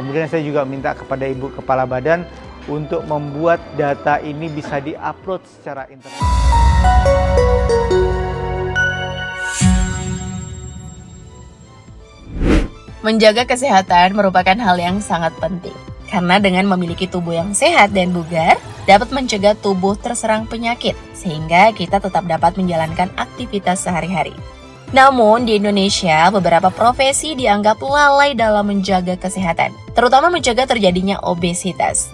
Kemudian saya juga minta kepada Ibu Kepala Badan untuk membuat data ini bisa diupload secara internet. Menjaga kesehatan merupakan hal yang sangat penting. Karena dengan memiliki tubuh yang sehat dan bugar, dapat mencegah tubuh terserang penyakit, sehingga kita tetap dapat menjalankan aktivitas sehari-hari. Namun, di Indonesia, beberapa profesi dianggap lalai dalam menjaga kesehatan, terutama mencegah terjadinya obesitas.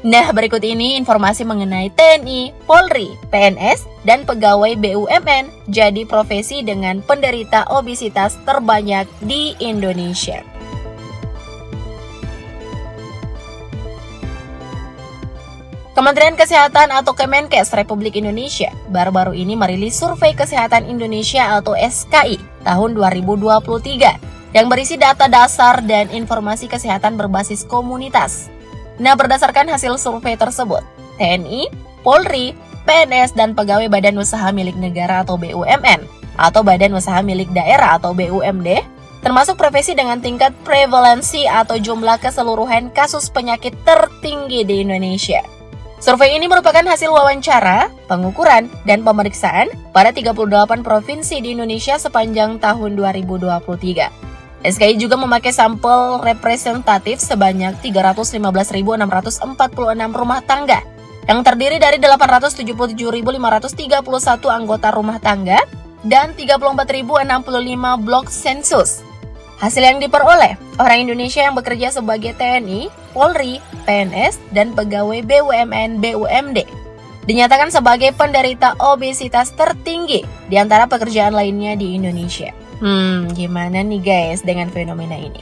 Nah, berikut ini informasi mengenai TNI, Polri, PNS, dan pegawai BUMN jadi profesi dengan penderita obesitas terbanyak di Indonesia. Kementerian Kesehatan atau Kemenkes Republik Indonesia baru-baru ini merilis Survei Kesehatan Indonesia atau SKI tahun 2023 yang berisi data dasar dan informasi kesehatan berbasis komunitas. Nah, berdasarkan hasil survei tersebut, TNI, Polri, PNS, dan pegawai Badan Usaha Milik Negara atau BUMN atau Badan Usaha Milik Daerah atau BUMD termasuk profesi dengan tingkat prevalensi atau jumlah keseluruhan kasus penyakit tertinggi di Indonesia. Survei ini merupakan hasil wawancara, pengukuran, dan pemeriksaan pada 38 provinsi di Indonesia sepanjang tahun 2023. SKI juga memakai sampel representatif sebanyak 315.646 rumah tangga yang terdiri dari 877.531 anggota rumah tangga dan 34.065 blok sensus. Hasil yang diperoleh, orang Indonesia yang bekerja sebagai TNI, Polri, PNS, dan pegawai BUMN BUMD dinyatakan sebagai penderita obesitas tertinggi di antara pekerjaan lainnya di Indonesia. Gimana nih guys dengan fenomena ini?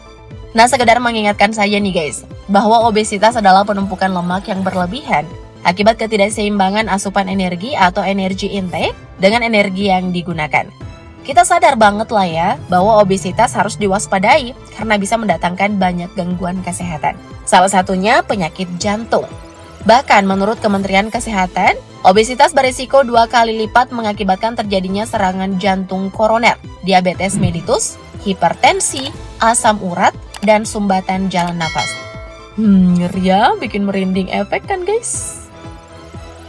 Nah, sekedar mengingatkan saja nih guys, bahwa obesitas adalah penumpukan lemak yang berlebihan akibat ketidakseimbangan asupan energi atau energi intake dengan energi yang digunakan. Kita sadar banget lah ya, bahwa obesitas harus diwaspadai karena bisa mendatangkan banyak gangguan kesehatan. Salah satunya penyakit jantung. Bahkan menurut Kementerian Kesehatan, obesitas berisiko 2 kali lipat mengakibatkan terjadinya serangan jantung koroner, diabetes mellitus, hipertensi, asam urat, dan sumbatan jalan nafas. Ngeri ya, bikin merinding efek kan guys?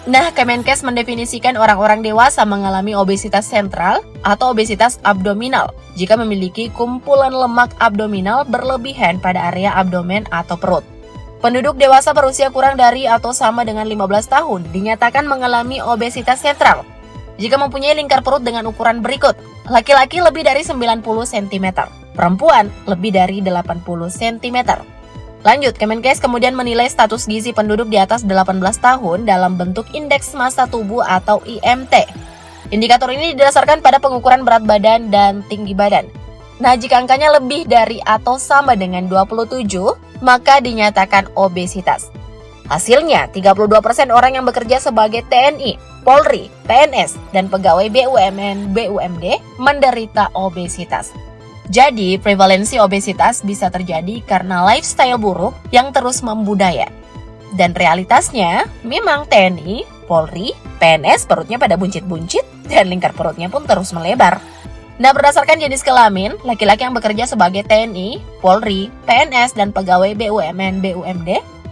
Nah, Kemenkes mendefinisikan orang-orang dewasa mengalami obesitas sentral atau obesitas abdominal jika memiliki kumpulan lemak abdominal berlebihan pada area abdomen atau perut. Penduduk dewasa berusia kurang dari atau sama dengan 15 tahun dinyatakan mengalami obesitas sentral jika mempunyai lingkar perut dengan ukuran berikut. Laki-laki lebih dari 90 cm, perempuan lebih dari 80 cm. Lanjut, Kemenkes kemudian menilai status gizi penduduk di atas 18 tahun dalam bentuk indeks massa tubuh atau IMT. Indikator ini didasarkan pada pengukuran berat badan dan tinggi badan. Nah, jika angkanya lebih dari atau sama dengan 27, maka dinyatakan obesitas. Hasilnya, 32% orang yang bekerja sebagai TNI, Polri, PNS, dan pegawai BUMN, BUMD menderita obesitas. Jadi, prevalensi obesitas bisa terjadi karena lifestyle buruk yang terus membudaya. Dan realitasnya, memang TNI, Polri, PNS perutnya pada buncit-buncit dan lingkar perutnya pun terus melebar. Nah, berdasarkan jenis kelamin, laki-laki yang bekerja sebagai TNI, Polri, PNS, dan pegawai BUMN, BUMD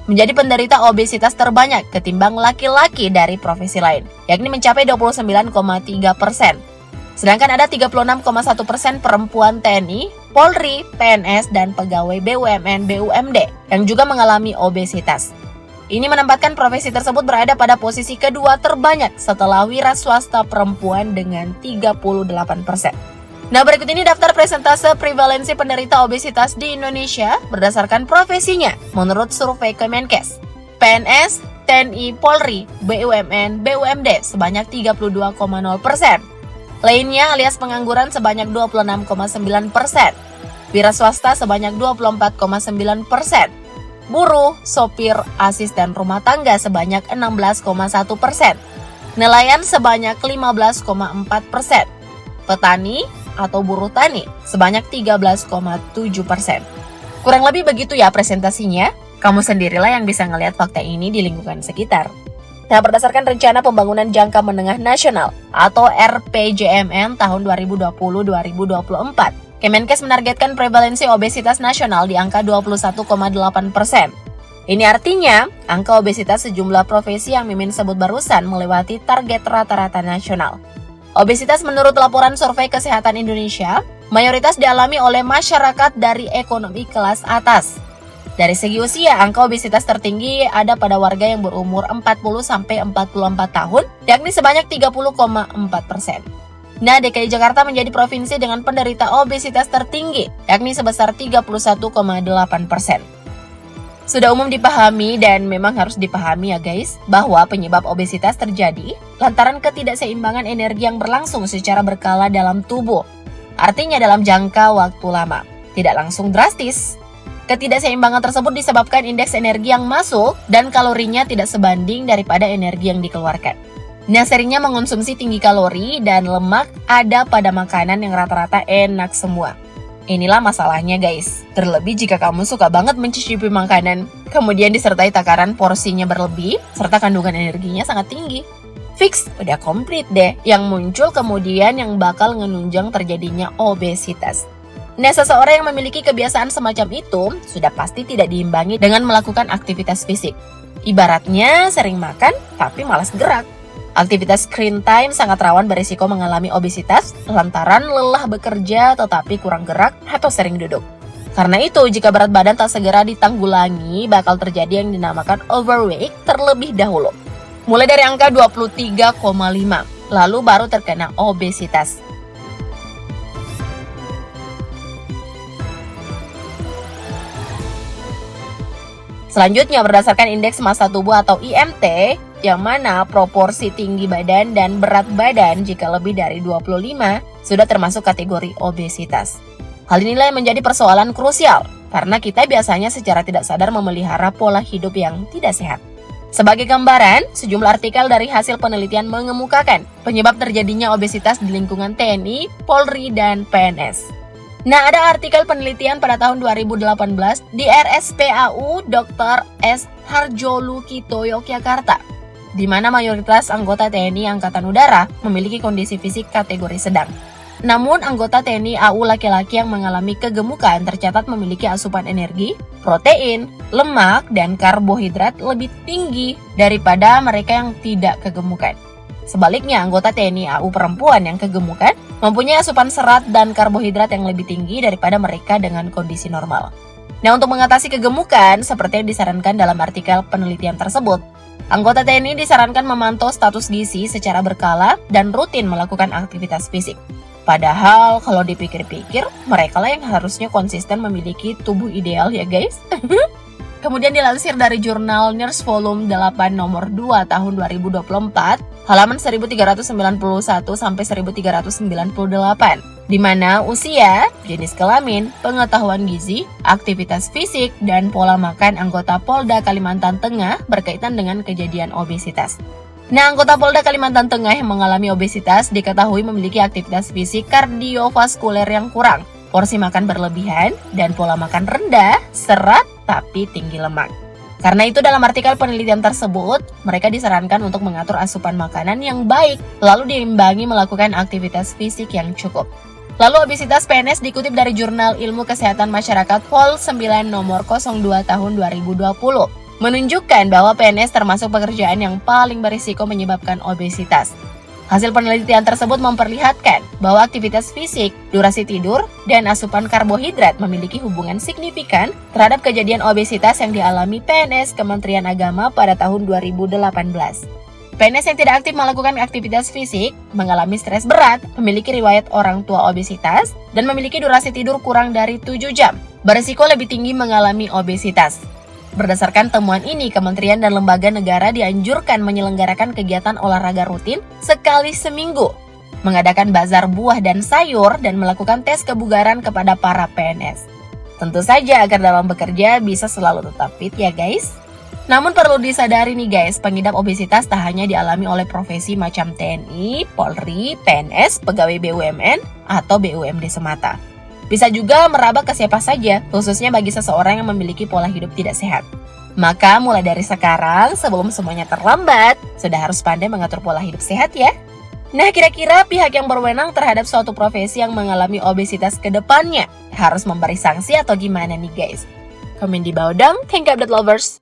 menjadi penderita obesitas terbanyak ketimbang laki-laki dari profesi lain, yakni mencapai 29,3%. Sedangkan ada 36,1% perempuan TNI, Polri, PNS, dan pegawai BUMN, BUMD yang juga mengalami obesitas. Ini menempatkan profesi tersebut berada pada posisi kedua terbanyak setelah wira swasta perempuan dengan 38%. Nah, berikut ini daftar persentase prevalensi penderita obesitas di Indonesia berdasarkan profesinya menurut survei Kemenkes. PNS, TNI, Polri, BUMN, BUMD sebanyak 32,0%. Lainnya alias pengangguran sebanyak 26,9%, wira swasta sebanyak 24,9%, buruh, sopir, asisten rumah tangga sebanyak 16,1%, nelayan sebanyak 15,4%, petani atau buruh tani sebanyak 13,7%. Kurang lebih begitu ya presentasinya. Kamu sendirilah yang bisa ngelihat fakta ini di lingkungan sekitar. Nah, berdasarkan Rencana Pembangunan Jangka Menengah Nasional atau RPJMN tahun 2020-2024, Kemenkes menargetkan prevalensi obesitas nasional di angka 21,8%. Ini artinya, angka obesitas sejumlah profesi yang Mimin sebut barusan melewati target rata-rata nasional. Obesitas menurut laporan Survei Kesehatan Indonesia, mayoritas dialami oleh masyarakat dari ekonomi kelas atas. Dari segi usia, angka obesitas tertinggi ada pada warga yang berumur 40-44 tahun, yakni sebanyak 30,4%. Nah, DKI Jakarta menjadi provinsi dengan penderita obesitas tertinggi, yakni sebesar 31,8%. Sudah umum dipahami dan memang harus dipahami ya guys, bahwa penyebab obesitas terjadi lantaran ketidakseimbangan energi yang berlangsung secara berkala dalam tubuh. Artinya dalam jangka waktu lama, tidak langsung drastis. Ketidakseimbangan tersebut disebabkan indeks energi yang masuk dan kalorinya tidak sebanding daripada energi yang dikeluarkan. Nah, seringnya mengonsumsi tinggi kalori dan lemak ada pada makanan yang rata-rata enak semua. Inilah masalahnya guys. Terlebih jika kamu suka banget mencicipi makanan, kemudian disertai takaran porsinya berlebih, serta kandungan energinya sangat tinggi. Fix, udah komplit deh. Yang muncul kemudian yang bakal menunjang terjadinya obesitas. Nah, seseorang yang memiliki kebiasaan semacam itu sudah pasti tidak diimbangi dengan melakukan aktivitas fisik. Ibaratnya sering makan tapi malas gerak. Aktivitas screen time sangat rawan berisiko mengalami obesitas lantaran lelah bekerja tetapi kurang gerak atau sering duduk. Karena itu, jika berat badan tak segera ditanggulangi, bakal terjadi yang dinamakan overweight terlebih dahulu. Mulai dari angka 23,5, lalu baru terkena obesitas. Selanjutnya, berdasarkan indeks massa tubuh atau IMT, yang mana proporsi tinggi badan dan berat badan jika lebih dari 25 sudah termasuk kategori obesitas. Hal inilah yang menjadi persoalan krusial, karena kita biasanya secara tidak sadar memelihara pola hidup yang tidak sehat. Sebagai gambaran, sejumlah artikel dari hasil penelitian mengemukakan penyebab terjadinya obesitas di lingkungan TNI, Polri, dan PNS. Nah, ada artikel penelitian pada tahun 2018 di RSPAU Dr. S. Harjolukito, Yogyakarta, di mana mayoritas anggota TNI Angkatan Udara memiliki kondisi fisik kategori sedang. Namun, anggota TNI AU laki-laki yang mengalami kegemukan tercatat memiliki asupan energi, protein, lemak, dan karbohidrat lebih tinggi daripada mereka yang tidak kegemukan. Sebaliknya, anggota TNI AU perempuan yang kegemukan mempunyai asupan serat dan karbohidrat yang lebih tinggi daripada mereka dengan kondisi normal. Nah, untuk mengatasi kegemukan, seperti yang disarankan dalam artikel penelitian tersebut, anggota TNI disarankan memantau status gizi secara berkala dan rutin melakukan aktivitas fisik. Padahal, kalau dipikir-pikir, mereka lah yang harusnya konsisten memiliki tubuh ideal ya guys. Kemudian dilansir dari jurnal Nurse Volume 8 nomor 2 tahun 2024, halaman 1391 sampai 1398, di mana usia, jenis kelamin, pengetahuan gizi, aktivitas fisik, dan pola makan anggota Polda Kalimantan Tengah berkaitan dengan kejadian obesitas. Nah, anggota Polda Kalimantan Tengah yang mengalami obesitas diketahui memiliki aktivitas fisik kardiovaskuler yang kurang, porsi makan berlebihan, dan pola makan rendah, serat, tapi tinggi lemak. Karena itu dalam artikel penelitian tersebut, mereka disarankan untuk mengatur asupan makanan yang baik, lalu diimbangi melakukan aktivitas fisik yang cukup. Lalu obesitas PNS dikutip dari Jurnal Ilmu Kesehatan Masyarakat Vol 9 nomor 02 tahun 2020, menunjukkan bahwa PNS termasuk pekerjaan yang paling berisiko menyebabkan obesitas. Hasil penelitian tersebut memperlihatkan bahwa aktivitas fisik, durasi tidur, dan asupan karbohidrat memiliki hubungan signifikan terhadap kejadian obesitas yang dialami PNS Kementerian Agama pada tahun 2018. PNS yang tidak aktif melakukan aktivitas fisik, mengalami stres berat, memiliki riwayat orang tua obesitas, dan memiliki durasi tidur kurang dari 7 jam, berisiko lebih tinggi mengalami obesitas. Berdasarkan temuan ini, kementerian dan lembaga negara dianjurkan menyelenggarakan kegiatan olahraga rutin sekali seminggu, mengadakan bazar buah dan sayur, dan melakukan tes kebugaran kepada para PNS. Tentu saja agar dalam bekerja bisa selalu tetap fit ya guys. Namun perlu disadari nih guys, pengidap obesitas tak hanya dialami oleh profesi macam TNI, Polri, PNS, pegawai BUMN, atau BUMD semata. Bisa juga meraba ke siapa saja, khususnya bagi seseorang yang memiliki pola hidup tidak sehat. Maka mulai dari sekarang, sebelum semuanya terlambat, sudah harus pandai mengatur pola hidup sehat ya. Nah, kira-kira pihak yang berwenang terhadap suatu profesi yang mengalami obesitas ke depannya harus memberi sanksi atau gimana nih guys? Komen di bawah dong, thank you update lovers!